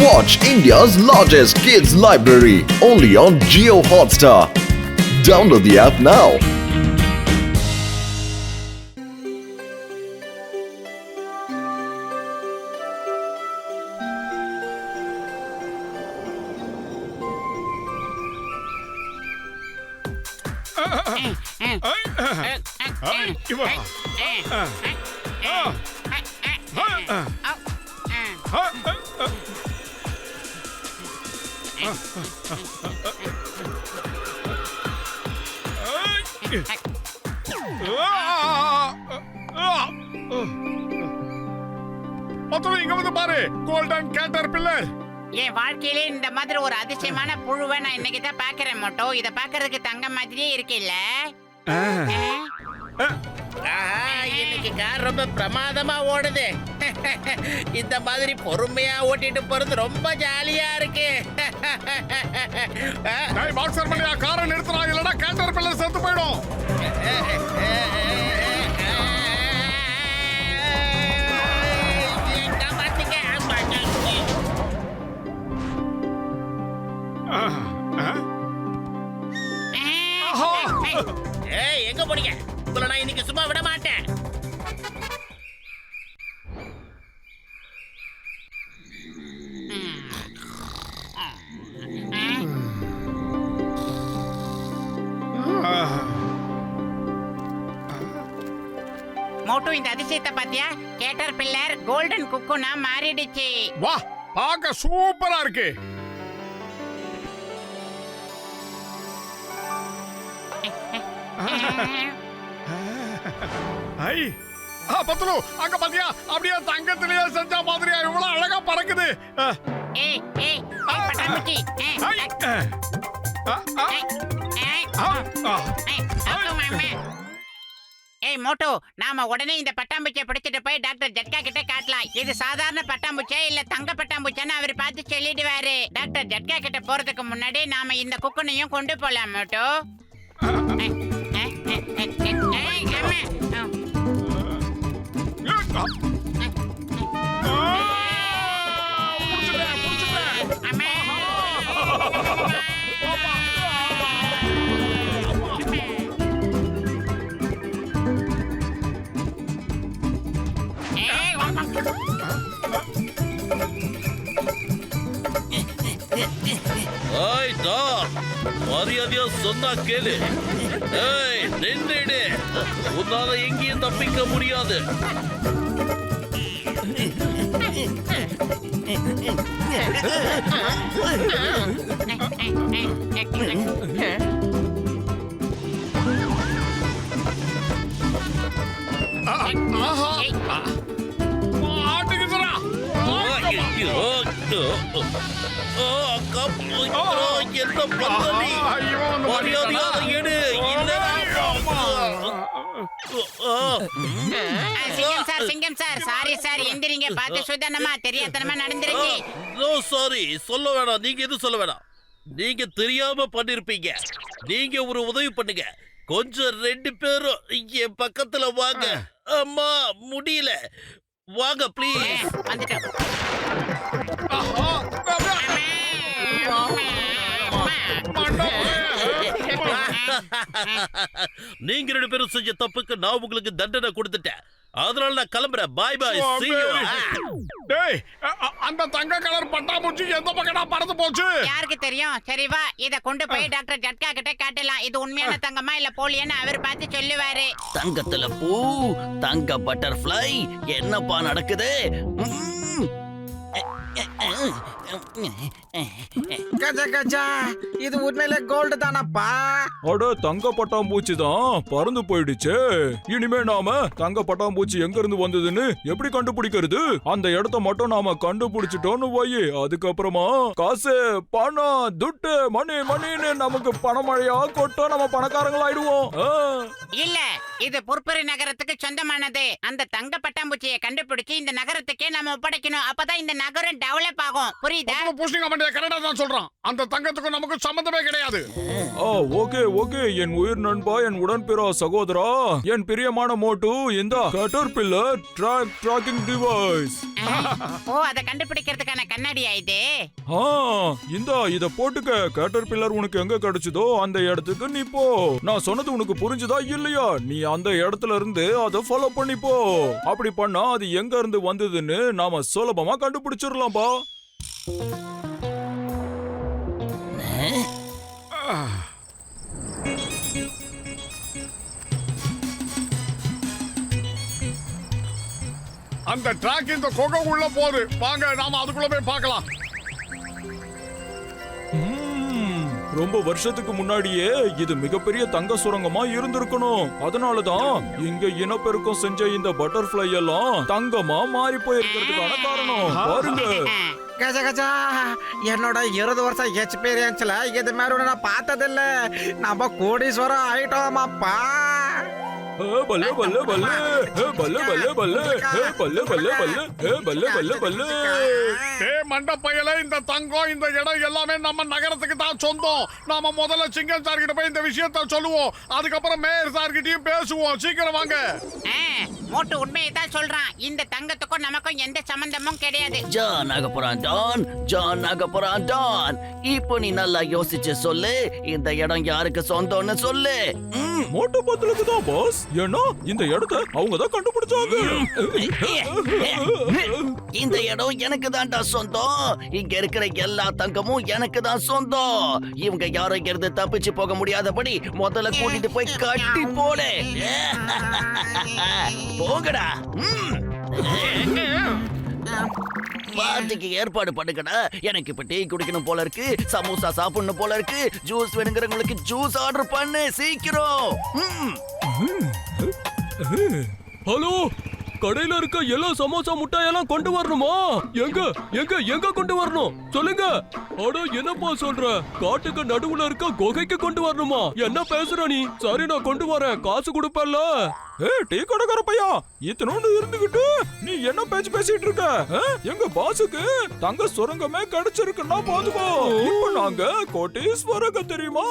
Watch India's largest kids library only on Jio Hotstar. Download the app now. இங்க வந்து பாரு, golden caterpillar. என் வாழ்க்கையிலே இந்த மாதிரி ஒரு அதிசயமான புழுவை நான் இன்னைக்கு தான் பாக்குறேன். மோட்டோ, இத பாக்குறதுக்கு தங்க மாதிரியே இருக்குல்ல? இன்னைக்கு கார் ரொம்ப பிரமாதமா ஓடுது. இந்த மாதிரி பொறுமையா ஓட்டிட்டு போறது ரொம்ப ஜாலியா இருக்கு. பாக்ஸர் பண்ணியா காரை நிறுத்துறா, இல்லனா கேட்டர்பில்லர் செத்து போயிடும். எங்க போறீங்க? உங்களை நான் இன்னைக்கு சும்மா விட மாட்டேன். மோட்டோ, இந்த அதிசயத்தை பாத்தியா? கேட்டர்பில்லர் கோல்டன் குக்குனா மாறிடுச்சு. வா, பார்க்க சூப்பரா இருக்கு. ஐ பத்துலு, அங்க பாத்தியா? அப்படியே தங்கத்திலேயே செஞ்ச மாதிரியா இவ்வளவு அழகா பறக்குது. ஏய் ஏய் பட்டாம்பூச்சி. ஏய் மோட்டோ, நாம உடனே இந்த பட்டாம்பூச்சியை பிடிச்சிட்டு போய் டாக்டர் ஜட்கா கிட்ட காட்டலாம். இது சாதாரண பட்டாம்பூச்சியா இல்ல தங்க பட்டாம்பூச்சியான்னு அவர் பார்த்து சொல்லிடுவாரு. டாக்டர் ஜட்கா கிட்ட போறதுக்கு முன்னாடி நாம இந்த குக்கனையும் கொண்டு போலாம் மோட்டோ. மரியாதையா சொன்னா கேளு. ஏய், நின்னுடு. உன்னால எங்கேயும் தப்பிக்க முடியாது. சிங்கம் சார், சாரி சார், எந்திரிங்க. பார்த்து சுதனமா தெரியாதனமா நடந்துருச்சு. சாரி சொல்ல வேணாம், நீங்க எதுவும் சொல்ல வேணாம். நீங்க தெரியாம பண்ணிருப்பீங்க. நீங்க ஒரு உதவி பண்ணுங்க. கொஞ்சம் 2 பேரும் இங்க பக்கத்துல வாங்க. அம்மா முடியல, வாங்க ப்ளீஸ். நீங்க 2 பேரும் செஞ்ச தப்புக்கு நான் உங்களுக்கு தண்டனை கொடுத்துட்டேன். அதனால நான் கிளம்புறேன். பாய் பாய். see you. டேய், அந்த தங்க கலர் பட்டாம்பூச்சி எந்த பக்கடா பறந்து போச்சு? யாருக்கு தெரியும்? சரி வா, இத கொண்டு போய் டாக்டர் ஜட்கா கிட்ட காட்டலாம். இது உண்மையான தங்கமா இல்ல போலியான்னு அவர் பார்த்து சொல்லுவாரு. தங்கத்துல பூ, தங்க பட்டர்ஃப்ளை, என்னப்பா நடக்குது? கஜா கஜா, இது உண்மையிலே கோல்டு தானப்பா? அட, தங்க பட்டாம்பூச்சி தான் பறந்து போயிடுச்சு. இனிமே நாம தங்க பட்டாம்பூச்சி எங்க இருந்து வந்ததுன்னு எப்படி கண்டுபிடிக்கிறது? அந்த இடத்த மட்டும் நாம கண்டுபிடிச்சிட்டோம்னு போய் அதுக்கப்புறமா காசு, பணம், துட்டு, மணி மணின்னு நமக்கு பணமழையா கொட்டோ நம்ம பணக்காரங்களாயிடுவோம். இல்ல, இது புர்பரி நகரத்துக்கு சொந்தமானது. அந்த தங்க பட்டாம்பூச்சியை கண்டுபிடிச்சு இந்த நகரத்துக்கே நாம ஒப்படைக்கணும். அப்பதான் இந்த நகரம் டெவலப் ஆகும். புரியுதா? கரெக்டா தான் சொல்றான். அந்த தங்கத்துக்கு நமக்கு சம்பந்தமே கிடையாது. ஓகே ஓகே, என் உயிர் நண்பா, என் உடன்பிறா சகோதரா, என் பிரியமான மோட்டு, இந்த கேட்டர்பில்லர் ட்ராக்கிங் டிவைஸ். அத கண்டுபிடிக்கிறதுக்கான கண்ணாடியா இது? ஆ, இத போட்டுக்க. கேட்டர் பில்லர் உனக்கு எங்க கிடைச்சதோ அந்த இடத்துக்கு நீ போ. நான் சொன்னது உனக்கு புரிஞ்சுதா இல்லையா? நீ அந்த இடத்துல இருந்து அதை ஃபாலோ பண்ணி போ. அப்படி பண்ணா அது எங்க இருந்து வந்ததுன்னு நாம சுலபமா கண்டுபிடிச்சிடலாம்பா. அந்த ட்ராக் இந்த குகை உள்ள போகுது. வாங்க நாம அதுக்குள்ள போய் பார்க்கலாம். ரொம்ப வருஷத்துக்கு முன்னாடியே இது மிகப்பெரிய தங்க சுரங்கமா இருந்திருக்கணும். அதனாலதான் இங்க இனப்பெருக்கம் செஞ்ச இந்த பட்டர்ஃப்ளை எல்லாம் தங்கமா மாறி போயிருக்கிறதுக்கான காரணம் பாருங்க. கஜா கஜா, என்னோட 20 வருஷம் எக்ஸ்பீரியன்ஸ்ல இது மாதிரி ஒண்ணு நான் பார்த்ததில்ல. நம்ம கோடீஸ்வரம் ஆயிட்டோமாப்பா. பல்ல பல்ல பல்ல பல்ல பல்ல பல்ல பல்ல பல்ல பல்ல பல்ல பல்ல பல்ல. மண்டப்பையில இந்த தங்கம் இந்த இடம் எல்லாமே நம்ம நகரத்துக்கு தான் சொந்தம். நாம முதல்ல சிங்கம் சார் கிட்ட போய் இந்த விஷயத்த சொல்லுவோம். அதுக்கப்புறம் மேயர் சார் கிட்டயும் பேசுவோம். சீக்கிரம் வாங்க. மோட்டு உண்மையை தான் சொல்றான். இந்த தங்கத்துக்கும் நமக்கும் எந்த சம்பந்தமும் கிடையாது. ஜான் ஆக போறான் டான், ஜான் ஆக போறான் டான். இப்போ நீ நல்லா யோசிச்சு சொல்லு, இந்த இடம் யாருக்கு சொந்தம்னு சொல்லு. மோட்டு பத்தலுக்கு தான் பாஸ். ஏன்னா இந்த இடத்தை அவங்க தான் கண்டுபிடிச்சாங்க. இந்த இடம் எனக்கு தான்டா சொந்தம். இங்க இருக்கிற எல்லா தங்கமும் எனக்கு தான் சொந்தம். இவங்க யாரும் இங்க இருந்து தப்பிச்சு போக முடியாதபடி முதல்ல கூட்டிட்டு போய் கட்டி போடு. போகடா. பார்ட்டிக்கு ஏற்பாடு பண்ணுங்கடா. எனக்கு இப்ப டீ குடிக்கணும் போல இருக்கு, சமோசா சாப்பிடணும் போல இருக்கு, ஜூஸ் வேணுங்கிறவங்களுக்கு ஜூஸ் ஆர்டர் பண்ணு சீக்கிரம். ஹலோ, கடையில இருக்க எல்லா சமோசா முட்டாயெல்லாம் கொண்டு வரணுமா? எங்க எங்க எங்க கொண்டு வரணும் சொல்லுங்க. அட என்னப்பா சொல்ற? காட்டுக்கு நடுவுல இருக்க குகைக்கு கொண்டு வரணுமா? என்ன பேசுற நீ? சரி நான் கொண்டு வரேன், காசு கொடுப்பேன்ல. டீ கடைக்கார பையா, இத்தனோண்டு இருந்துகிட்டு நீ என்ன பேச்சு பேசிட்டு இருக்க? எங்க பாசுக்கு தங்க சுரங்கமே கிடைச்சிருக்குன்னா பாத்துக்கோ. இப்ப நாங்க கோட்டீஸ்வரங்க தெரியுமா?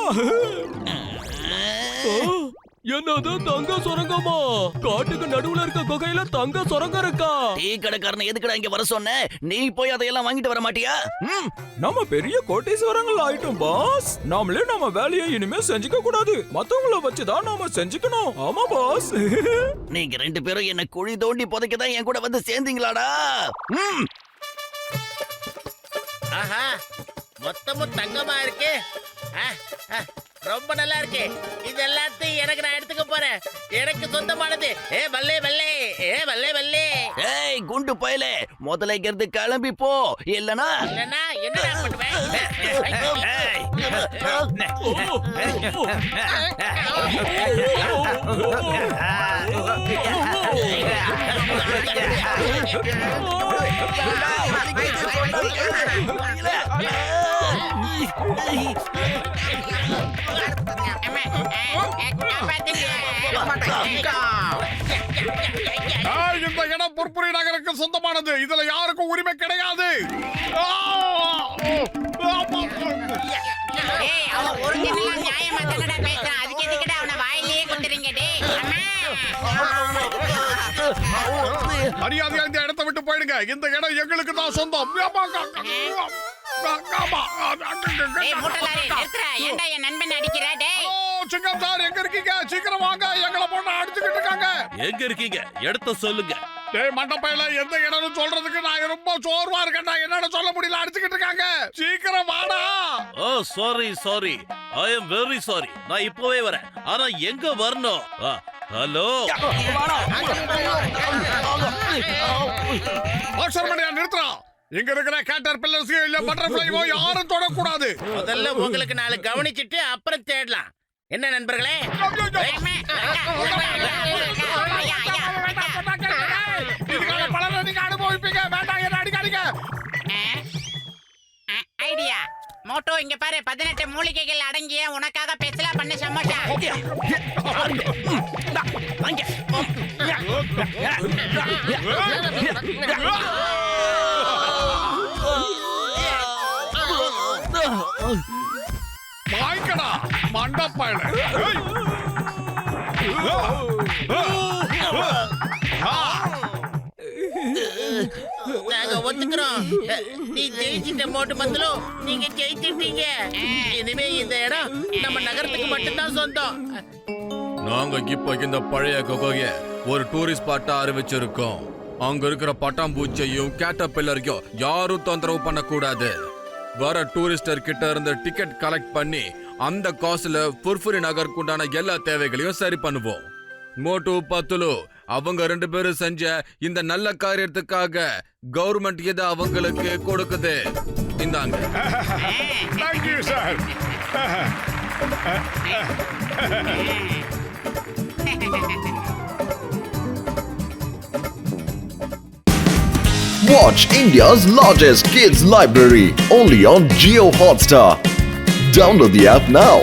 என்னது தங்க சுரங்கமா? காட்டுக்கு நடுவுல இருக்க குகையில தங்க சுரங்கம் இருக்கா? டீ கடைக்காரனை எதுக்குடா இங்க வர சொன்ன? நீ போய் அதையெல்லாம் வாங்கிட்டு வர மாட்டியா? நம்ம பெரிய கோட்டீஸ்வரங்கள் ஆயிட்டோம் பாஸ். நாமளே நம்ம வேலையை இனிமே செஞ்சுக்க கூடாது, மத்தவங்கள வச்சுதான் நாம செஞ்சுக்கணும். ஆமா பாஸ். நீங்க 2 பேரும் என்ன குழி தோண்டி புதைக்கதான் என் கூட வந்து சேர்ந்தீங்களாடா? ஆஹா, மொத்தமும் தங்கமா இருக்கு. ரொம்ப நல்லா இருக்கு. இது எல்லாத்தையும் எனக்கு நான் எடுத்துக்க போறேன். எனக்கு சொந்தமானது. பல்லே பல்லே, பல்லே பல்லே. ஏய் குண்டு பயலே, முதல்ல இங்க இருந்து கிளம்பி போ. இல்லனா என்ன பண்ணுவேன்? இந்த இடம் புர்புரி நகருக்கு சொந்தமானது. இதுல யாருக்கும் உரிமை கிடையாது. மரியாதையா இந்த இடத்தை விட்டு போயிடுங்க. இந்த இடம் எங்களுக்கு தான் சொந்தம். சிங்கம் சார் எங்க இருக்கீங்க? சீக்கிரம் வாங்க. எங்களை பொண்ணு அடிச்சுக்கிட்டு இருக்காங்க. எங்க இருக்கீங்க? இடத்த சொல்லுங்க. மண்டப்பையில எந்த இடம்னு சொல்றதுக்கு நான் ரொம்ப சோர்வா இருக்கேன். என்னோட சொல்ல முடியல, அடிச்சுக்கிட்டு இருக்காங்க. சீக்கிரம் வாடா. Oh sorry sorry, I am very sorry. நான் இப்பவே வரேன். ஆனா எங்க வரணும்? ஹலோ நிறுத்துறா. இங்க இருக்கிற கேட்டர் பில்லர்ஸ் இல்ல பட்டர்ஃப்ளைவோ யாரும் தொடக்கூடாது. முதல்ல உங்களுக்கு 4 கவனிச்சிட்டு அப்புறம் தேடலாம். என்ன நண்பர்களே? இதுக்கான பலனை நீங்க அனுபவிப்பீங்க. வேண்டாம், என்ன அடிக்காதீங்க. ஐடியா மோட்டோ, இங்க பாரு, 18 மூலிகைகள் அடங்கிய உனக்காக பெசலா பண்ண சமோசா. வாய்க்கடா மண்டப்பையில. நாங்க ஒத்துக்கிறோம். நீ ஜெயிச்சிட்ட மோட்டு மந்தலு, நீங்க ஜெயிச்சிட்டீங்க. இனிமே இந்த இடம் நம்ம நகரத்துக்கு மட்டும்தான் சொந்தம். நாங்க இப்ப இந்த பழைய குகைய ஒரு டூரிஸ்ட் ஸ்பாட்டா அறிவிச்சிருக்கோம். அங்க இருக்கிற பட்டாம்பூச்சியையும் கேட்டபில்லரையும் யாரும் தொந்தரவு பண்ணக்கூடாது. வர டூரிஸ்டர் கிட்ட இருந்து டிக்கெட் கலெக்ட் பண்ணி அந்த காசுல புர்ஃபுரி நகருக்குண்டான எல்லா தேவைகளையும் சரி பண்ணுவோம். மோட்டு பத்துலு அவங்க 2 பேரும் செஞ்ச இந்த நல்ல காரியத்துக்காக கவர்மெண்ட் இதை அவங்களுக்கு கொடுக்குது. இந்தாங்க. Thank you sir. Watch India's largest kids library only on Geo Hotstar. Download the app now.